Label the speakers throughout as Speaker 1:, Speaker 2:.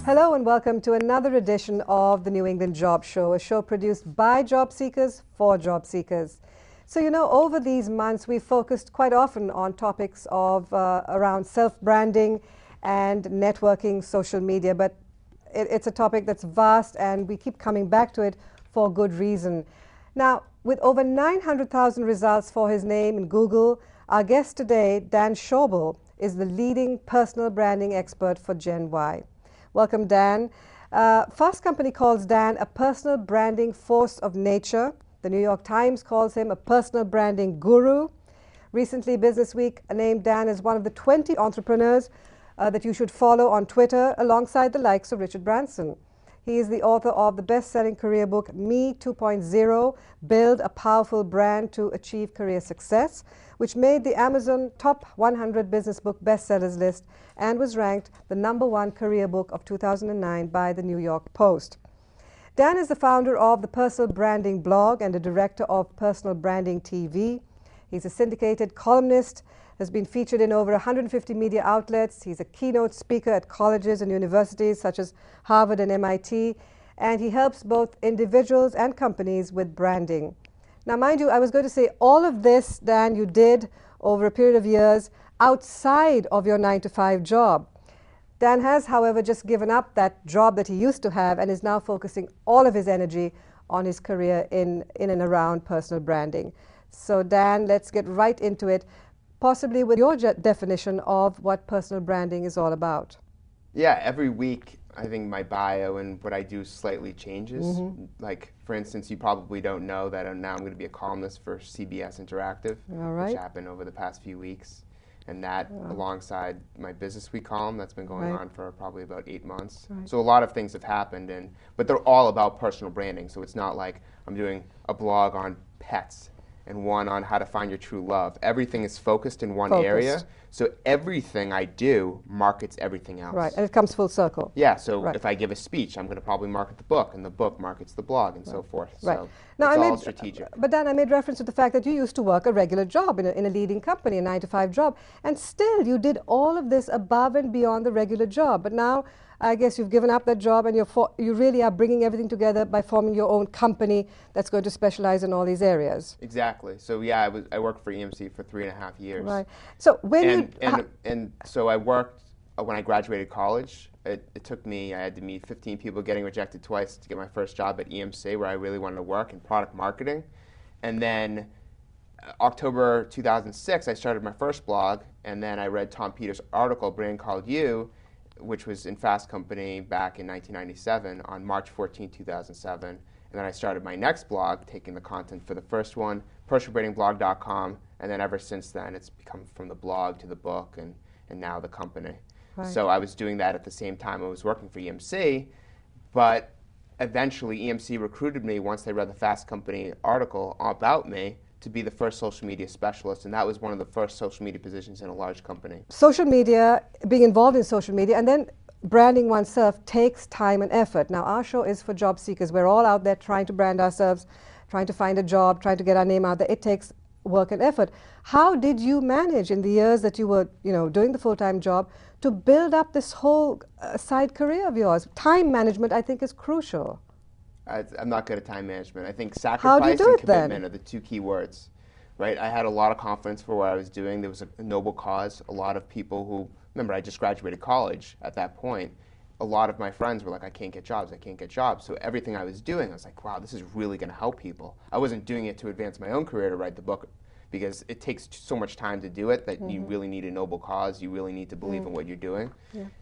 Speaker 1: Hello and welcome to another edition of the New England Job Show, a show produced by job seekers for job seekers. So, over these months we've focused quite often on topics of around self-branding and networking, social media, but it's a topic that's vast and we keep coming back to it for good reason. Now, with over 900,000 results for his name in Google, our guest today, Dan Schawbel, is the leading personal branding expert for Gen Y. Welcome, Dan. Fast Company calls Dan a personal branding force of nature. The New York Times calls him a personal branding guru. Recently, Business Week named Dan as one of the 20 entrepreneurs that you should follow on Twitter, alongside the likes of Richard Branson. He is the author of the best-selling career book, Me 2.0, Build a Powerful Brand to Achieve Career Success, which made the Amazon Top 100 Business Book Bestsellers list and was ranked the #1 career book of 2009 by the New York Post. Dan is the founder of the Personal Branding blog and the director of Personal Branding TV. He's a syndicated columnist, has been featured in over 150 media outlets. He's a keynote speaker at colleges and universities such as Harvard and MIT, and he helps both individuals and companies with branding. Now, mind you, I was going to say all of this, Dan, you did over a period of years outside of your 9-to-5 job. Dan has, however, just given up that job that he used to have and is now focusing all of his energy on his career in and around personal branding. So, Dan, let's get right into it, possibly with your definition of what personal branding is all about.
Speaker 2: Yeah, every week I think my bio and what I do slightly changes. Like, for instance, you probably don't know that now I'm going to be a columnist for CBS Interactive, which happened over the past few weeks. And that, alongside my Business Week column, that's been going on for probably about 8 months. So a lot of things have happened, but they're all about personal branding. So it's not like I'm doing a blog on pets and one on how to find your true love. Everything is focused in one area. So everything I do markets everything else.
Speaker 1: Right, and it comes full circle.
Speaker 2: Yeah, so if I give a speech, I'm going to probably market the book, and the book markets the blog, and so forth.
Speaker 1: Right.
Speaker 2: So
Speaker 1: now,
Speaker 2: it's all strategic.
Speaker 1: But Dan, I made reference to the fact that you used to work a regular job in a leading company, a 9-to-5 job, and still you did all of this above and beyond the regular job. But now, I guess you've given up that job and you really are bringing everything together by forming your own company that's going to specialize in all these areas.
Speaker 2: Exactly. So yeah, I worked for EMC for 3.5 years.
Speaker 1: Right. So when
Speaker 2: so I worked when I graduated college. It took me, I had to meet 15 people getting rejected twice to get my first job at EMC, where I really wanted to work in product marketing. And then October 2006, I started my first blog, and then I read Tom Peters' article, Brand Called You, which was in Fast Company back in 1997 on March 14, 2007. And then I started my next blog, taking the content for the first one, personalbrandingblog.com, and then ever since then it's become from the blog to the book and now the company. Right. So I was doing that at the same time I was working for EMC, but eventually EMC recruited me once they read the Fast Company article about me to be the first social media specialist, and that was one of the first social media positions in a large company.
Speaker 1: Social media, being involved in social media, and then branding oneself takes time and effort. Now, our show is for job seekers. We're all out there trying to brand ourselves, trying to find a job, trying to get our name out there. It takes work and effort. How did you manage in the years that you were, doing the full-time job to build up this whole side career of yours? Time management, I think, is crucial.
Speaker 2: I'm not good at time management. I think sacrifice and commitment are the two key words, right? I had a lot of confidence for what I was doing. There was a noble cause. A lot of people who, remember, I just graduated college at that point. A lot of my friends were like, I can't get jobs, I can't get jobs. So everything I was doing, I was like, wow, this is really going to help people. I wasn't doing it to advance my own career to write the book, because it takes so much time to do it that you really need a noble cause. You really need to believe in what you're doing.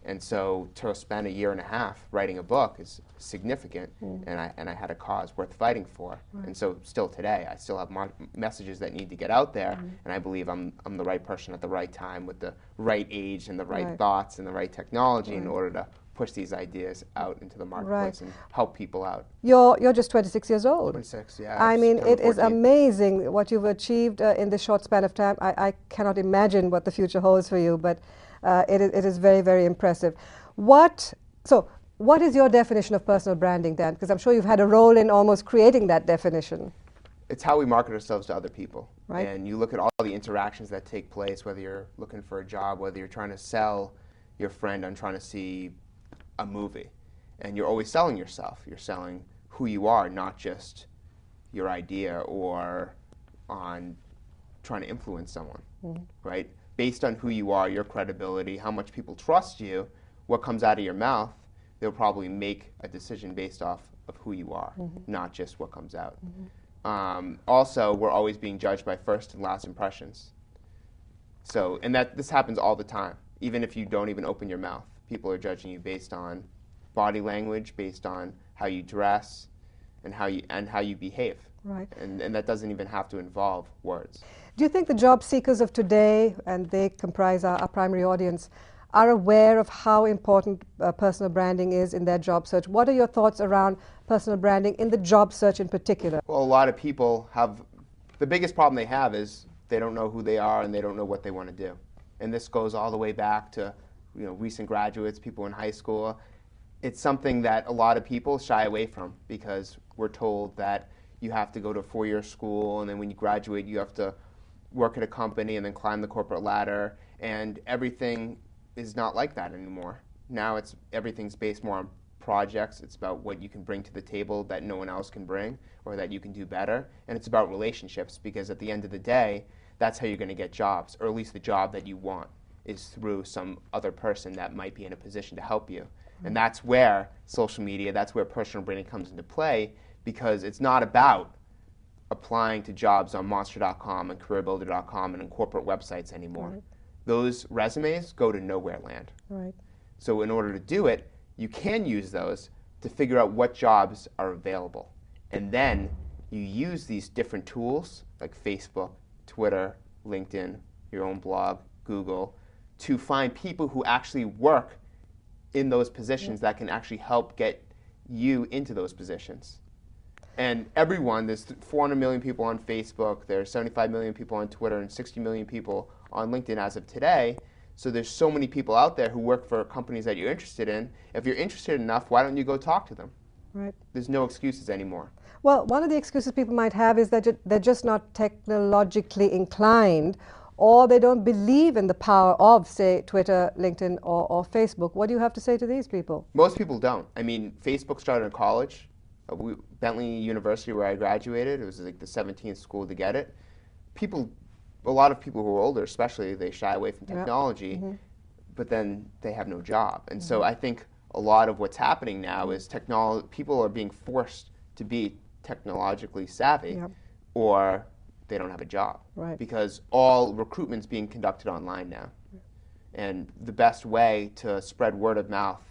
Speaker 2: And so to spend 1.5 years writing a book is significant, and I had a cause worth fighting for. And so still today, I still have messages that need to get out there, and I believe I'm the right person at the right time with the right age and the right thoughts and the right technology in order to push these ideas out into the marketplace and help people out.
Speaker 1: You're just 26 years old.
Speaker 2: 26, yeah.
Speaker 1: I mean, it is amazing what you've achieved in this short span of time. I cannot imagine what the future holds for you, but it is very, very impressive. What is your definition of personal branding, Dan? Because I'm sure you've had a role in almost creating that definition.
Speaker 2: It's how we market ourselves to other people.
Speaker 1: Right.
Speaker 2: And you look at all the interactions that take place, whether you're looking for a job, whether you're trying to sell your friend on trying to see a movie. And you're always selling yourself. You're selling who you are, not just your idea or on trying to influence someone, right? Based on who you are, your credibility, how much people trust you, what comes out of your mouth, they'll probably make a decision based off of who you are, not just what comes out. Also, we're always being judged by first and last impressions. So, and this happens all the time. Even if you don't even open your mouth, people are judging you based on body language, based on how you dress, and how you behave.
Speaker 1: Right.
Speaker 2: And that doesn't even have to involve words.
Speaker 1: Do you think the job seekers of today, and they comprise our primary audience, are aware of how important personal branding is in their job search? What are your thoughts around personal branding in the job search in particular?
Speaker 2: Well, a lot of people have, the biggest problem they have is they don't know who they are and they don't know what they want to do. And this goes all the way back to recent graduates, people in high school. It's something that a lot of people shy away from because we're told that you have to go to a 4-year school, and then when you graduate you have to work at a company and then climb the corporate ladder, and everything is not like that anymore. Now everything's based more on projects. It's about what you can bring to the table that no one else can bring or that you can do better, and it's about relationships, because at the end of the day, that's how you're going to get jobs, or at least the job that you want is through some other person that might be in a position to help you. And that's where social media, that's where personal branding comes into play, because it's not about applying to jobs on Monster.com and CareerBuilder.com and in corporate websites anymore. Right. Those resumes go to nowhere land.
Speaker 1: Right.
Speaker 2: So in order to do it, you can use those to figure out what jobs are available. And then you use these different tools like Facebook, Twitter, LinkedIn, your own blog, Google, to find people who actually work in those positions that can actually help get you into those positions. And everyone, there's 400 million people on Facebook, there's 75 million people on Twitter, and 60 million people on LinkedIn as of today. So there's so many people out there who work for companies that you're interested in. If you're interested enough, why don't you go talk to them?
Speaker 1: Right.
Speaker 2: There's no excuses anymore.
Speaker 1: Well, one of the excuses people might have is that they're just not technologically inclined, or they don't believe in the power of, say, Twitter, LinkedIn, or Facebook. What do you have to say to these people?
Speaker 2: Most people don't. I mean, Facebook started in college. Bentley University, where I graduated, it was like the 17th school to get it. A lot of people who are older, especially, they shy away from technology, but then they have no job. And so I think a lot of what's happening now is people are being forced to be technologically savvy, or they don't have a job.
Speaker 1: Right.
Speaker 2: Because all recruitment's being conducted online now. And the best way to spread word of mouth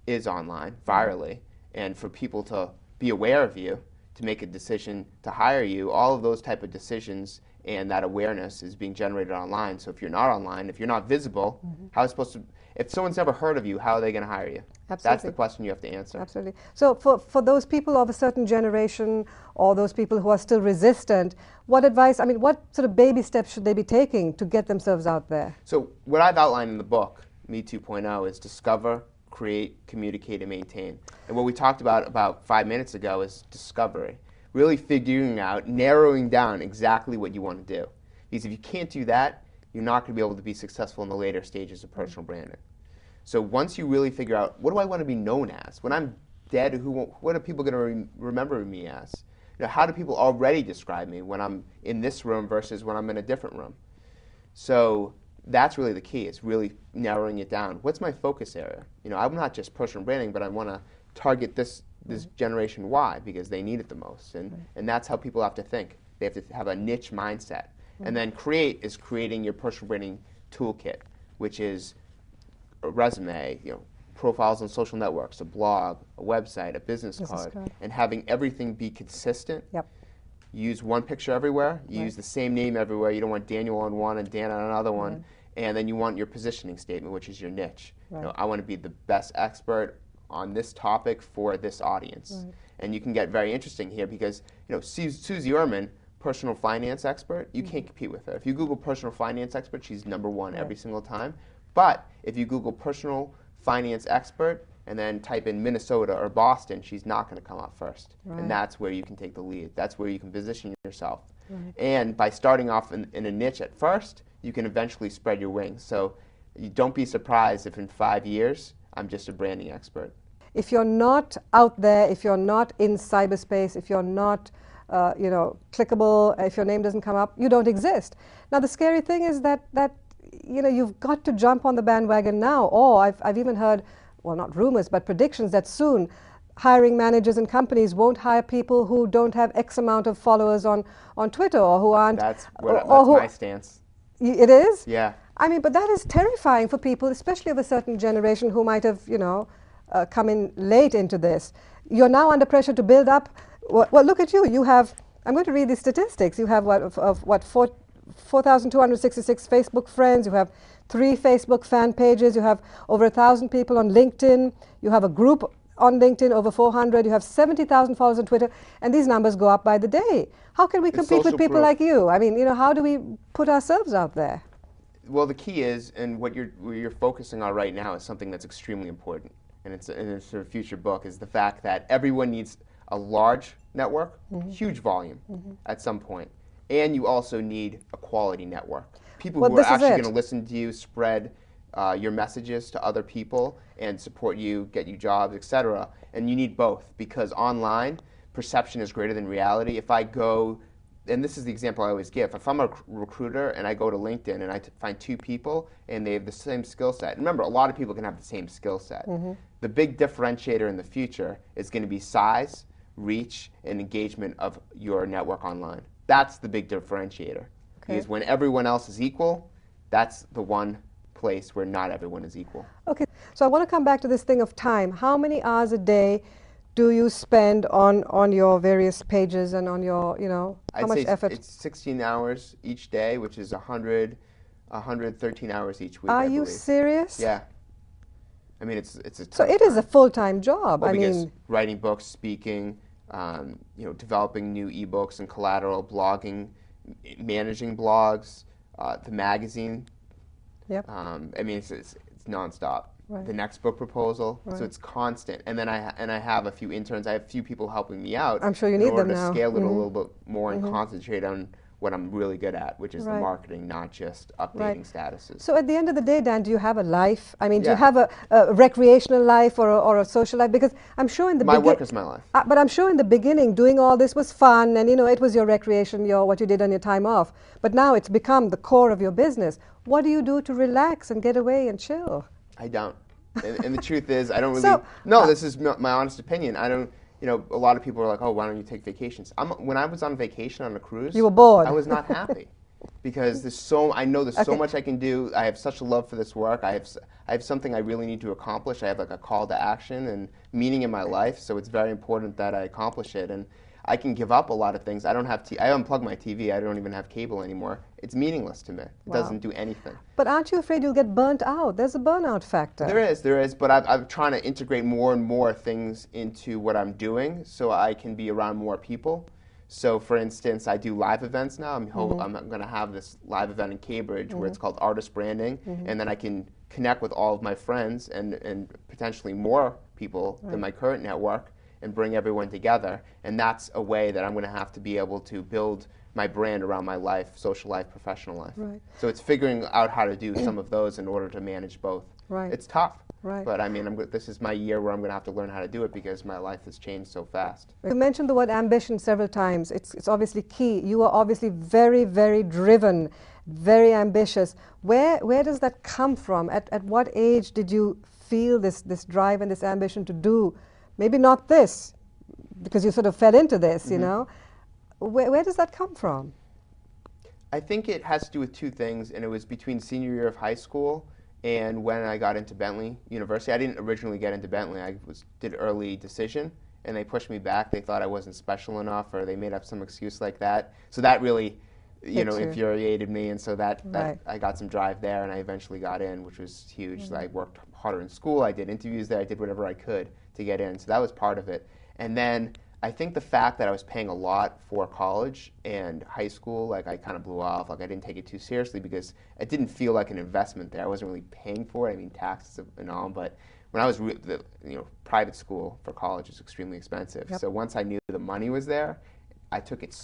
Speaker 2: is online, virally, and for people to be aware of you, to make a decision to hire you. All of those type of decisions and that awareness is being generated online. So if you're not online, if you're not visible, how is supposed to, if someone's never heard of you, how are they going to hire you?
Speaker 1: Absolutely.
Speaker 2: That's the question you have to answer.
Speaker 1: Absolutely. So for those people of a certain generation, or those people who are still resistant, what advice, what sort of baby steps should they be taking to get themselves out there?
Speaker 2: So what I've outlined in the book, Me 2.0, is discover, create, communicate, and maintain. And what we talked about 5 minutes ago is discovery. Really figuring out, narrowing down exactly what you want to do. Because if you can't do that, you're not going to be able to be successful in the later stages of personal branding. So once you really figure out, what do I want to be known as? When I'm dead, what are people going to remember me as? How do people already describe me when I'm in this room versus when I'm in a different room? So that's really the key. It's really narrowing it down. What's my focus area? I'm not just personal branding, but I want to target this generation Y because they need it the most. And that's how people have to think. They have to have a niche mindset. And then create is creating your personal branding toolkit, which is a resume, profiles on social networks, a blog, a website, a business card, and having everything be consistent.
Speaker 1: Yep.
Speaker 2: Use one picture everywhere. You use the same name everywhere. You don't want Daniel on one and Dan on another one. And then you want your positioning statement, which is your niche.
Speaker 1: Right.
Speaker 2: I want to be the best expert on this topic for this audience.
Speaker 1: Right.
Speaker 2: And you can get very interesting here because, Susie Orman, personal finance expert, you can't compete with her. If you Google personal finance expert, she's #1 every single time. But if you Google personal finance expert and then type in Minnesota or Boston, she's not going to come up first.
Speaker 1: Right.
Speaker 2: And that's where you can take the lead. That's where you can position yourself.
Speaker 1: Right.
Speaker 2: And by starting off in a niche at first, you can eventually spread your wings. So you don't be surprised if in 5 years I'm just a branding expert.
Speaker 1: If you're not out there, if you're not in cyberspace, if you're not clickable, if your name doesn't come up, you don't exist. Now the scary thing is that you've got to jump on the bandwagon now. Or I've even heard, well, not rumors, but predictions that soon hiring managers and companies won't hire people who don't have X amount of followers on Twitter, or who aren't.
Speaker 2: That's my stance.
Speaker 1: It is?
Speaker 2: Yeah.
Speaker 1: I mean, but that is terrifying for people, especially of a certain generation who might have, come in late into this. You're now under pressure to build up. Well, look at you. You have, I'm going to read these statistics. You have 4,266 Facebook friends. You have 3 Facebook fan pages. You have over 1,000 people on LinkedIn. You have a group on LinkedIn, over 400. You have 70,000 followers on Twitter. And these numbers go up by the day. How can we compete with people like you? I mean, how do we put ourselves out there?
Speaker 2: Well, the key is, and what you're focusing on right now is something that's extremely important, and it's a future book, is the fact that everyone needs a large network, huge volume at some point, and you also need a quality network. People who are actually going to listen to you, spread your messages to other people, and support you, get you jobs, etc. And you need both, because online, perception is greater than reality. If I go, and this is the example I always give, if I'm a recruiter and I go to LinkedIn and I find 2 people and they have the same skill set, remember, a lot of people can have the same skill set. The big differentiator in the future is going to be size, reach, and engagement of your network online. That's the big differentiator. Because when everyone else is equal, that's the one place where not everyone is equal. Okay,
Speaker 1: so I want to come back to this thing of time. How many hours a day do you spend on your various pages and on your, how much effort?
Speaker 2: It's 16 hours each day, which is 113 hours each week.
Speaker 1: Are you serious?
Speaker 2: Yeah. I mean, it's a
Speaker 1: so it is a full-time job.
Speaker 2: Well, because writing books, speaking, developing new ebooks and collateral, blogging, managing blogs, the magazine.
Speaker 1: Yep.
Speaker 2: I mean, it's nonstop.
Speaker 1: Right.
Speaker 2: The next book proposal, so it's constant. And then I have a few interns. I have a few people helping me out.
Speaker 1: I'm sure you need them now.
Speaker 2: In order to scale it a little bit more and concentrate on what I'm really good at, which is the marketing, not just updating statuses.
Speaker 1: So at the end of the day, Dan, do you have a life? I mean, do you have a recreational life or a social life? Because I'm sure in the
Speaker 2: my work is my life.
Speaker 1: But I'm sure in the beginning, doing all this was fun, and it was your recreation, what you did on your time off. But now it's become the core of your business. What do you do to relax and get away and chill?
Speaker 2: I don't. And the truth is, I don't really. This is my honest opinion. I don't. A lot of people are like, "Oh, why don't you take vacations?" When I was on vacation on a cruise,
Speaker 1: you were bored.
Speaker 2: I was not happy because I know there's so much I can do. I have such a love for this work. I have something I really need to accomplish. I have like a call to action and meaning in my life. So it's very important that I accomplish it. And I can give up a lot of things. I don't have I unplug my TV. I don't even have cable anymore. It's meaningless to me. It doesn't do anything.
Speaker 1: But aren't you afraid you'll get burnt out? There's a burnout factor.
Speaker 2: There is. But I'm trying to integrate more and more things into what I'm doing so I can be around more people. So, for instance, I do live events now. I'm going to have this live event in Cambridge where it's called Artist Branding, and then I can connect with all of my friends and potentially more people than my current network, and bring everyone together. And that's a way that I'm going to have to be able to build my brand around my life, social life, professional life.
Speaker 1: Right.
Speaker 2: So it's figuring out how to do some of those in order to manage both.
Speaker 1: Right.
Speaker 2: It's tough.
Speaker 1: Right.
Speaker 2: But I mean, this is my year where I'm going to have to learn how to do it because my life has changed so fast.
Speaker 1: You mentioned the word ambition several times. It's obviously key. You are obviously very, very driven, very ambitious. Where does that come from? At what age did you feel this drive and this ambition to do? Maybe not this, because you sort of fell into this, Where does that come from?
Speaker 2: I think it has to do with 2 things, and it was between senior year of high school and when I got into Bentley University. I didn't originally get into Bentley. I did early decision, and they pushed me back. They thought I wasn't special enough, or they made up some excuse like that. So that really, infuriated me, and so that I got some drive there, and I eventually got in, which was huge. So I worked harder in school. I did interviews there. I did whatever I could to get in. So that was part of it. And then I think the fact that I was paying a lot for college and high school, I kind of blew off. I didn't take it too seriously because it didn't feel like an investment there. I wasn't really paying for it. I mean, taxes and all. But when I was, private school for college is extremely expensive. Yep. So once I knew the money was there, I took it